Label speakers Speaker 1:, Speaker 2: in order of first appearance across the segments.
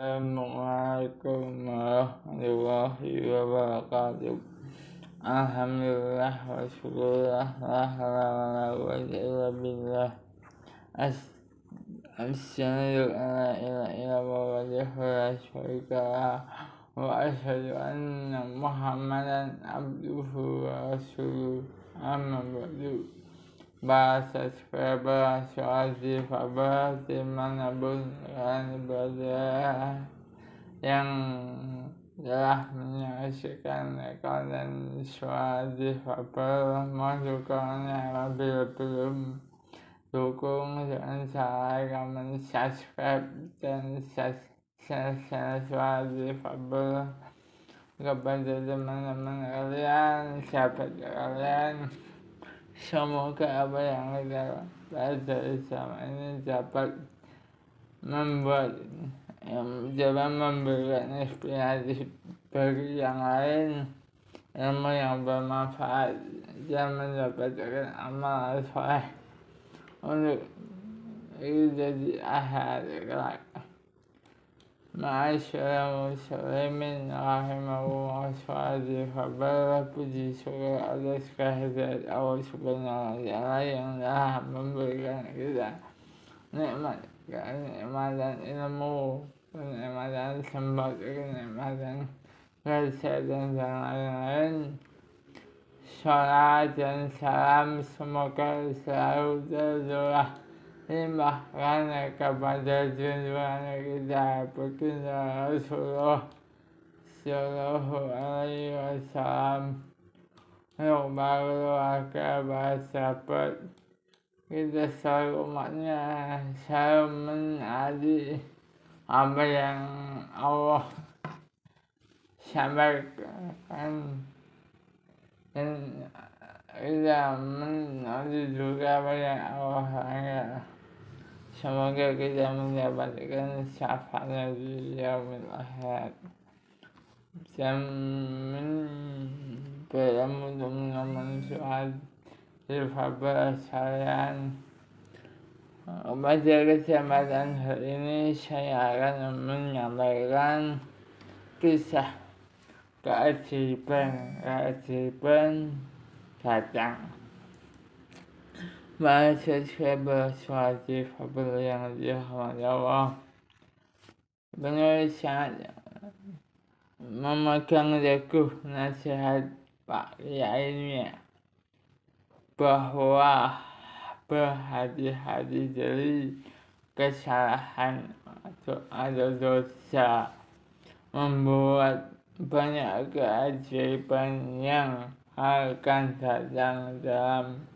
Speaker 1: Assalamualaikum warahmatullahi wabarakatuh. Alhamdulillah wa syukurlah la hawla wa la quwwata illa billah. Asyhadu an la ilaha illallah wahdahu la syarika lah wa asyhadu anna Muhammadan abduhu wa rasuluh. Amma ba'du. Bahasa Scribble Suasi Faber dimanapun kalian berada yang telah menyaksikan rekaman Suasi Faber, mohon dukungannya apabila belum dukung dengan cara kalian subscribe dan share Suasi Faber kepada teman-teman kalian, sahabat kalian. Semoga apa yang kita pelajari selama ini dapat memberikan inspirasi bagi yang lain, ilmu yang bermanfaat dan mendapatkan amal soleh untuk jadi akhirat kelak. Ma'asyiral muslimin rahimahullah Suasi Faber, puji syukur atas kehadirat Allah Subhanahu wa Ta'ala yang telah memberikan kita kenikmatan ilmu, kenikmatan sembah, kenikmatan kesehatan dan lain-lain. Salat dan salam semoga selalu tercurah limpahkan kepada junjungan kita baginda Rasulullah Sallallahu Alaihi Wasallam, untuk keluarga, para sahabat kita, seluruh umatnya, selalu menaati apa yang Allah sampaikan, dan kita menaati juga apa yang Allah langgar. Semoga kita mendapatkan syafaatnya di yaumil akhir. Dan bertemu teman-teman Suasi Faber sekalian. Pada kesempatan hari ini saya akan menyampaikan kisah keajaiban datang. Bahasa Scribble Suasi Faber yang dirahmati Allah, penulis sangat memegang teguh nasihat Pak Kiainya bahwa berhati-hati dari kesalahan atau dosa, membuat banyak keajaiban yang akan datang dalam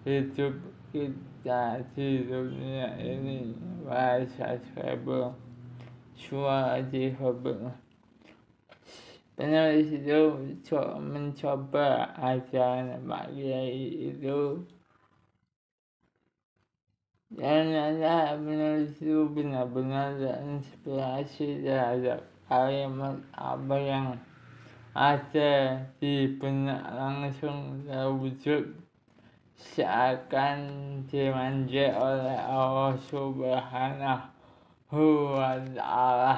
Speaker 1: hidup kita di dunia ini. Bahasa Scribble Suasi Faber, penulis itu mencoba ajaran Pak Kiai itu, dan ternyata penulis itu benar-benar terinspirasi terhadap kalimat apa yang ada di benak, langsung terwujud seakan dimanja oleh Allah Subhanahu wa Ta'ala.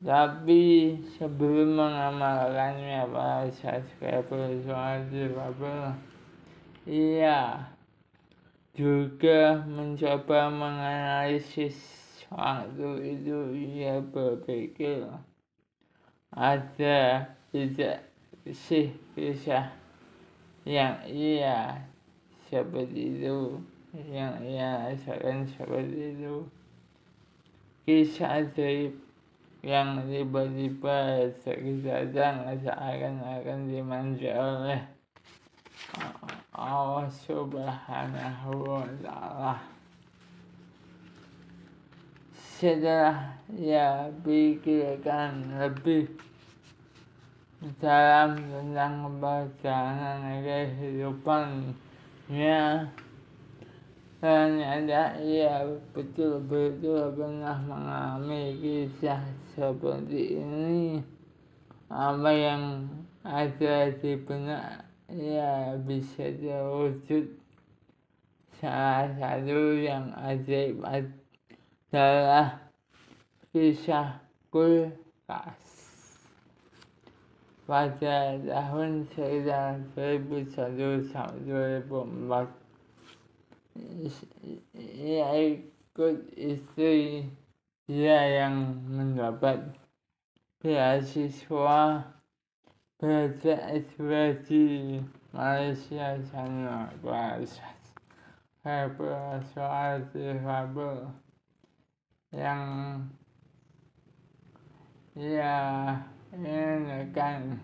Speaker 1: Tapi sebelum mengamalkannya, para subscriber Suasi Faber, ia juga mencoba menganalisis waktu itu. Ia berpikir, ada tidak sih kisah yang ia seperti itu, yang ia rasakan seperti itu, kisah ajaib yang tiba-tiba datang seakan-akan dimanja oleh Allah Subhanahu wa Ta'ala. Setelah ia pikirkan lebih dalam tentang perjalanan kehidupannya, ternyata ia betul-betul pernah mengalami kisah seperti ini. Apa yang ada di benak ia bisa terwujud. Salah satu yang ajaib adalah kisah kulkas. Pada tahun sekitar 2001 sampai 2004, ia ikut istri dia yang mendapat beasiswa belajar S2 di Malaysia sana, bahasa soal difabel yang ia inginkan,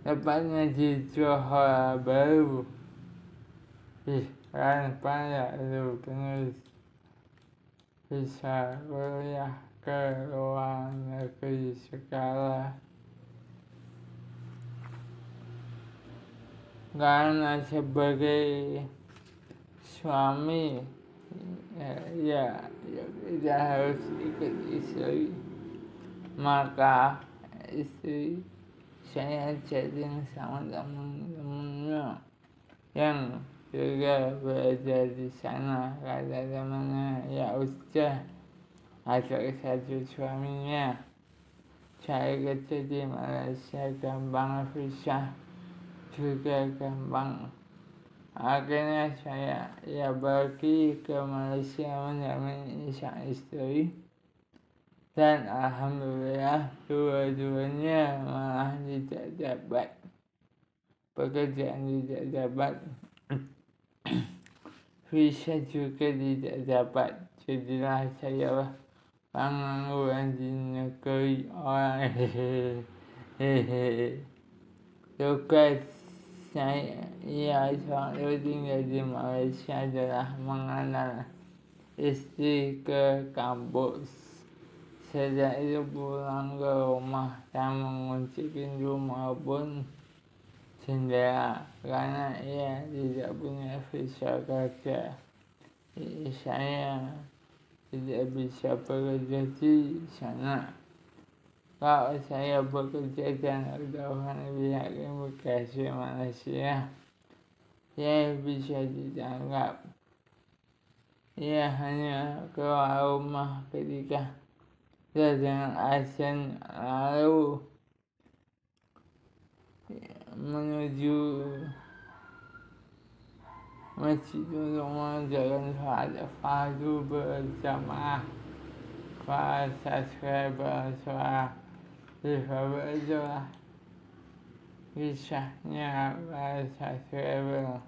Speaker 1: tepatnya di Johor Bahru. Kan banyak itu penulis bisa kuliah ke luar negeri sekarang karena sebagai suami ya kita harus ikut istri, maka istri saya chatting sama teman-temannya yang juga belajar di sana. Kata temannya, ya udah ajak satu suaminya, saya kerja di Malaysia gampang, visa juga gampang. Akhirnya saya pergi ke Malaysia mendampingi sang istri, dan alhamdulillah dua-duanya malah tidak dapat pekerjaan, tidak dapat visa juga tidak dapat. Jadilah saya pengangguran di negeri orang. Tugas saya selalu tinggal di Malaysia adalah mengantar istri ke kampus. Setelah itu pulang ke rumah dan mengunci pintu maupun jendela karena ia tidak punya visa kerja. Saya tidak bisa bekerja di sana. Kalau saya bekerja dan ketahuan pihak imigrasi Malaysia, saya bisa ditangkap. Ia hanya keluar rumah ketika sedang azan lalu menuju masjid untuk mengerjakan sholat fardu berjamaah. Para subscriber sholat difabel itulah kisahnya para subscriber.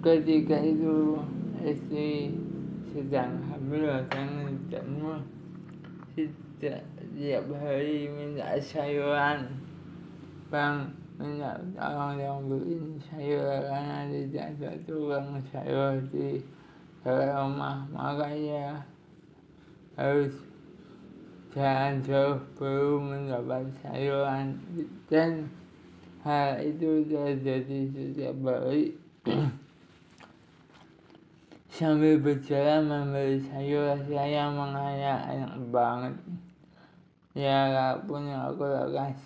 Speaker 1: Ketika itu istri sedang hamil dan tidak tiap hari minta sayuran, bang minta tolong yang beliin sayur karena tidak ada tukang sayur di rumah, maka ia harus jalan jauh baru mendapat sayuran, dan hal itu terjadi setiap hari. Sambil berjalan membeli sayur, saya menghayal enak banget ya gak punya kulkas,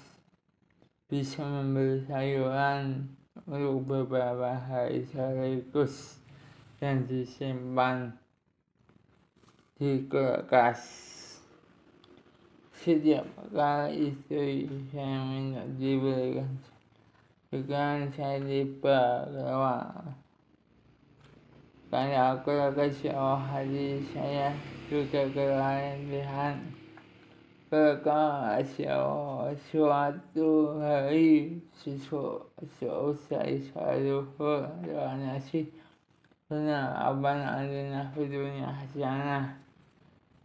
Speaker 1: bisa membeli sayuran untuk beberapa hari sekaligus dan disimpan di kulkas. Setiap kali istri saya minta dibelikan, sekarang saya tiba keluar karena kulkas hati saya juga kelelahan. Ketika suatu hari seusai sahur doa nasi, benar abang adanya videonya sana,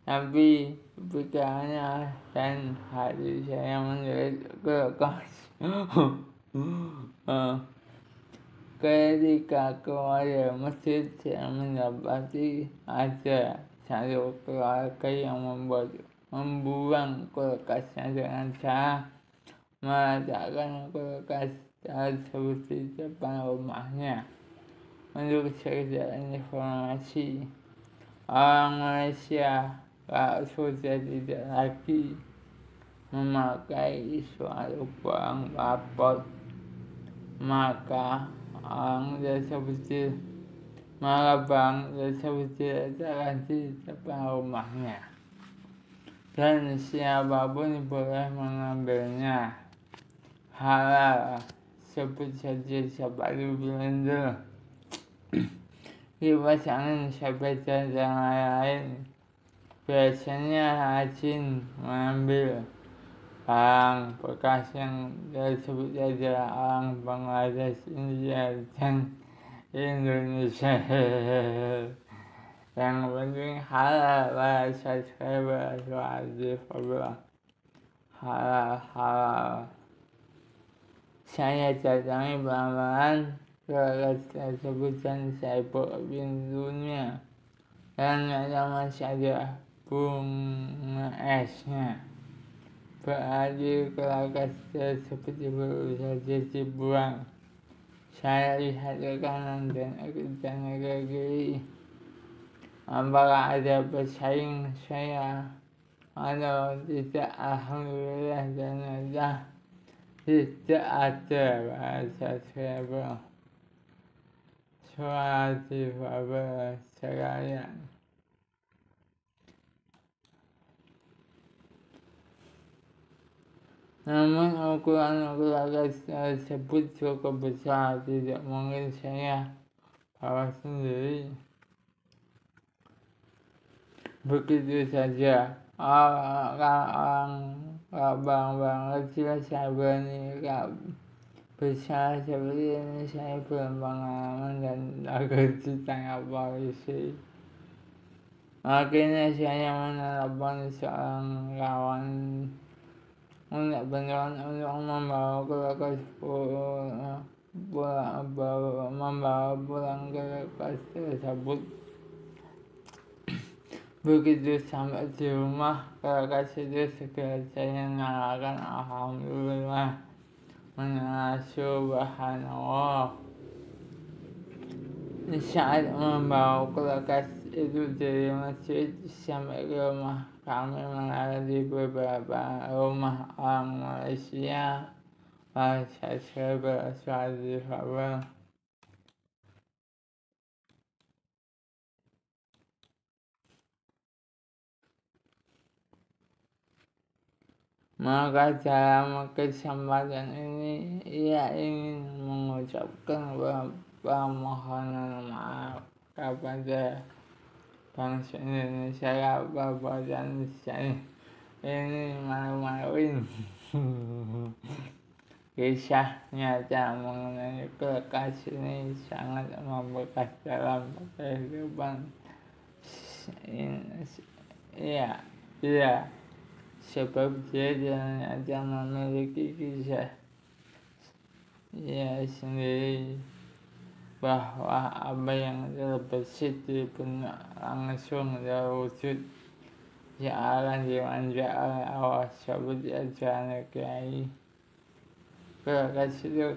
Speaker 1: tapi pikirannya dan hati saya menjerit kulkas. Ketika keluar dari masjid, saya mendapati ada satu keluarga yang membuang kulkasnya dengan cara meletakkan kulkas tersebut di depan rumahnya. Untuk sekedar informasi, orang Malaysia kalau sudah tidak lagi memakai suatu barang papot, maka orang desa kecil Marabang desa kecil adalah di depan rumahnya, dan siapapun boleh mengambilnya. Halal, sebut saja sepatu blender, kipas angin, sepeda, dan lain-lain. Biasanya rajin mengambil barang bekas yang disebut saja orang Bangladesh, India, dan Indonesia. Yang penting halal, subscriber wajib halal. Saya datangi pelan-pelan ke tersebut dan saya buka pintunya, dan masih ada bunga esnya. Berarti kelakas tersebut baru saja dibuang. Saya lihat ke kanan dan ke kiri. Apakah ada pesaing saya atau tidak? Alhamdulillah, dan tidak ada bahasa saya suara difabel sekalian. Namun ukuran tersebut cukup besar, tidak mungkin saya bawa sendiri. Begitu saja, barang kecil saya berani, besar seperti ini saya belum pengalaman dan takut ditangkap polisi. Akhirnya saya menelepon seorang kawan untuk bantuan untuk membawa pulang ke kos tersebut. Begitu sampai di rumah, kulkas itu segera saya nyalakan. Alhamdulillah, menyala subhanallah. Saat membawa kulkas itu dari masjid sampai ke rumah, kami melewati beberapa rumah orang Malaysia. Saya berasal di Papua. Maka dalam kesempatan ini ia ingin mengucapkan permohonan maaf kepada bangsa Indonesia, perbuatan saya ini malu-maluin. Kisah nyata mengenai kulkas ini sangat membekas dalam kehidupan. Iya, sebab dia ternyata memiliki kisah sendiri, bahwa apa yang terbesit di benak langsung terwujud yang akan dimanja oleh Allah, seperti ajaran Kiai. Kulkas itu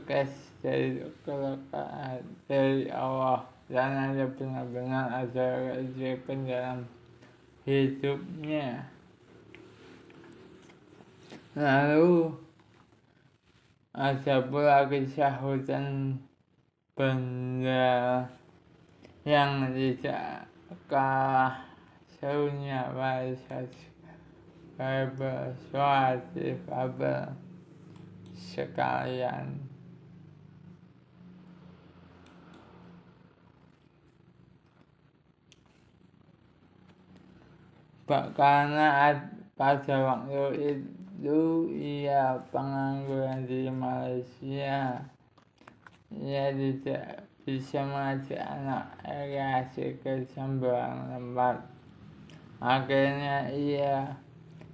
Speaker 1: dari Allah, dan ada benar-benar ada keajaiban dalam hidupnya. Lalu ada pula kisah hutan benda yang tidak kalah serunya pada suatu fabel sekalian. Karena pada waktu itu ia pengangguran di Malaysia, ia tidak bisa mengajak anak rekreasi ke sembarang tempat. Akhirnya ia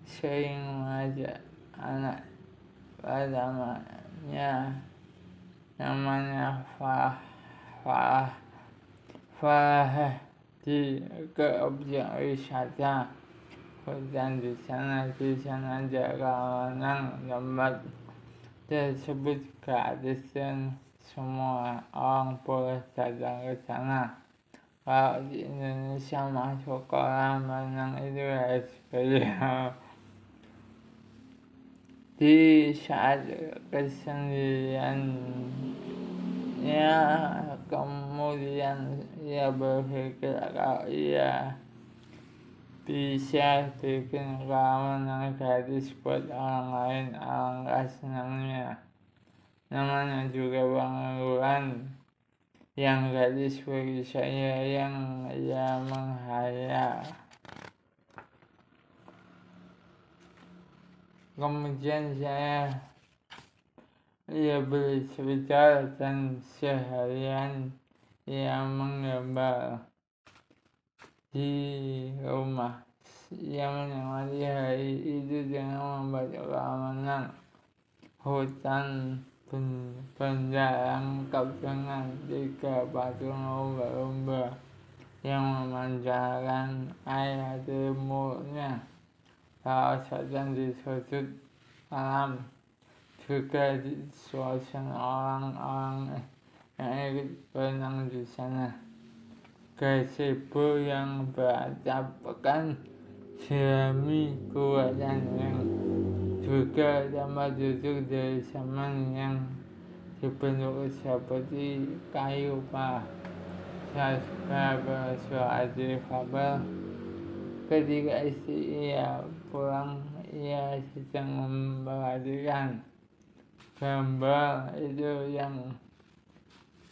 Speaker 1: sering mengajak anak pertamanya, namanya Farah, ke objek wisata hutan. Di sana ada kawanan tempat tersebut gratis dan semua orang boleh datang ke sana. Kalau di Indonesia masuk kolam renang itu harus bayar. Di saat kesendirian Ya, kemudian ia berpikir kalau ia bisa bikin keamanan gratis buat orang lain, alangkah senangnya. Namanya juga pengangguran yang gratis bagi saya yang ia menghayal. Kemudian ia bercerita dan seharian ia menggambar di rumah. Ia menikmati hari itu dengan membuat keamanan hutan benda lengkap dengan 3 patung lumba-lumba yang memancarkan air dari mulutnya. Perasaan di sudut malam juga di suasana orang-orang yang ikut berenang di sana. Gazebo yang beratapkan jerami kuatan yang juga tempat duduk dari zaman yang dibentuk seperti kayu parah. Saya suka bersuara difabel. Ketika istri ia pulang, ia sedang memperhatikan gambar itu yang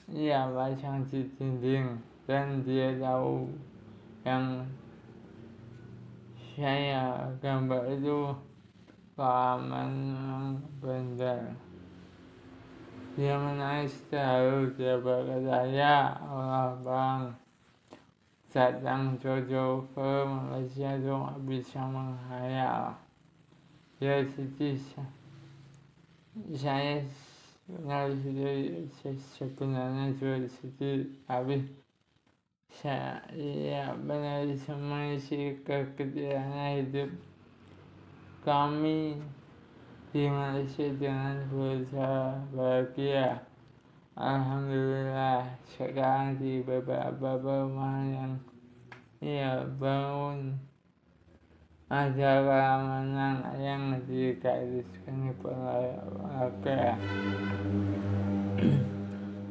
Speaker 1: ia pasang di dinding, dan dia tahu yang saya gambar itu keamanan benar. Dia menangis terharu. Dia berkata, "Ya Allah bang, datang jauh-jauh ke Malaysia tuh gak bisa menghayal." Ya sedih. Saya sebenarnya juga sedih, tapi saya benar mengisi kekecilannya hidup kami di Malaysia dengan berusaha bahagia. Alhamdulillah, sekarang di beberapa perumahan yang ia bangun ada keamanan yang digariskan oleh warga.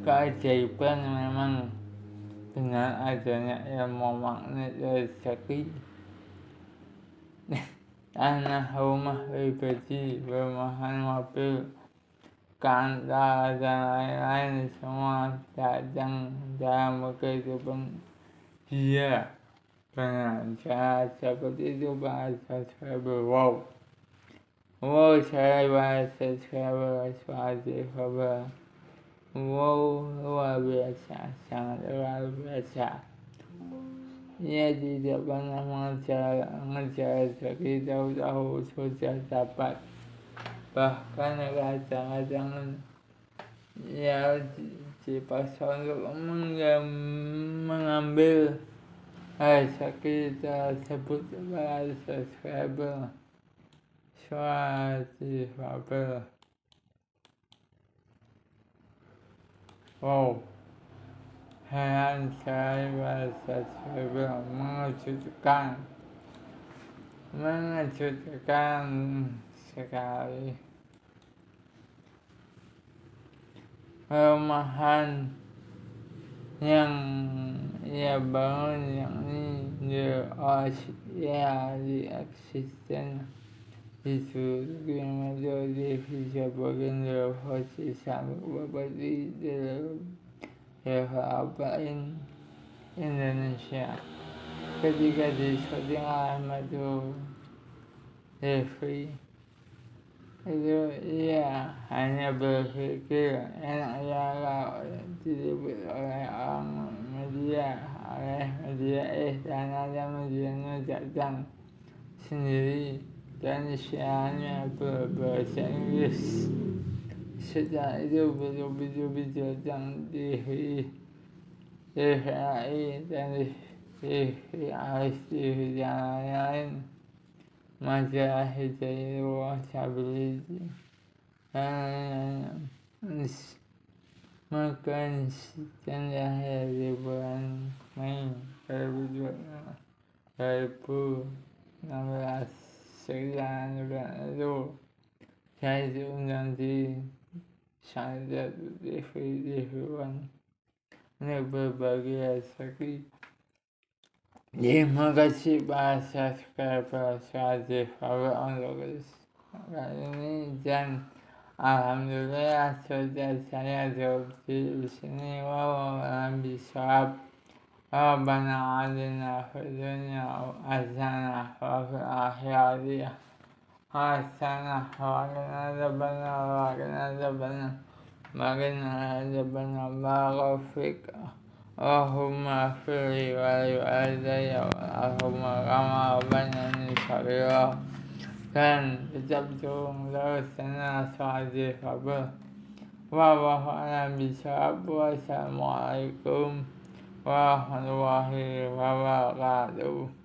Speaker 1: Keajaiban memang dengan adanya ilmu magnet rezeki. Tanah, rumah pribadi, perumahan, mobil, kantor, dan lain-lain semua datang dalam kehidupan dia dengan cara seperti itu. Bahasa subscriber, wow, saya bahasa subscriber suatu kabar, wow, luar biasa, sangat luar biasa. Ia tidak pernah mengejar rezeki, tahu-tahu sudah dapat. Bahkan kadang-kadang ia dipaksa untuk mengambil rezeki tersebut pada subscriber suatu kabar. Wow, heran sekali pada subscriber, mengejutkan sekali. Perumahan yang ia bangun yakni The Oasia di eksisten di seluruh kilometer divisi bagian renovasi sampai properti developer Indonesia. Ketika di syuting oleh Metro TV itu, ia hanya berpikir enaknya kalau diliput oleh orang media, dan ada medianya datang sendiri dan siarannya berbahasa Inggris. Setelah itu video-video tentang TVRI dan TV yang lain, majalah Hidayah Stability makan tanda di bulan Mei 2016. Sekian bulan itu saya diundang di saja di video ini berbagai segi. Terima kasih para subscriber saya untuk kali ini dan alhamdulillah sudah saya jawab di sini. Wow, bisa Rabbana atina fid dunya hasanah wa fil akhirati hasanah wa qina adzabannar barakallahu fik. Allahumma firli wa liwalidayya Allahumma kama rabbayani shaghira dan tetap dukung terus channel Suhaji Fabel. Wallahu a'lam bishawab. Wassalamualaikum warahmatullahi wabarakatuh.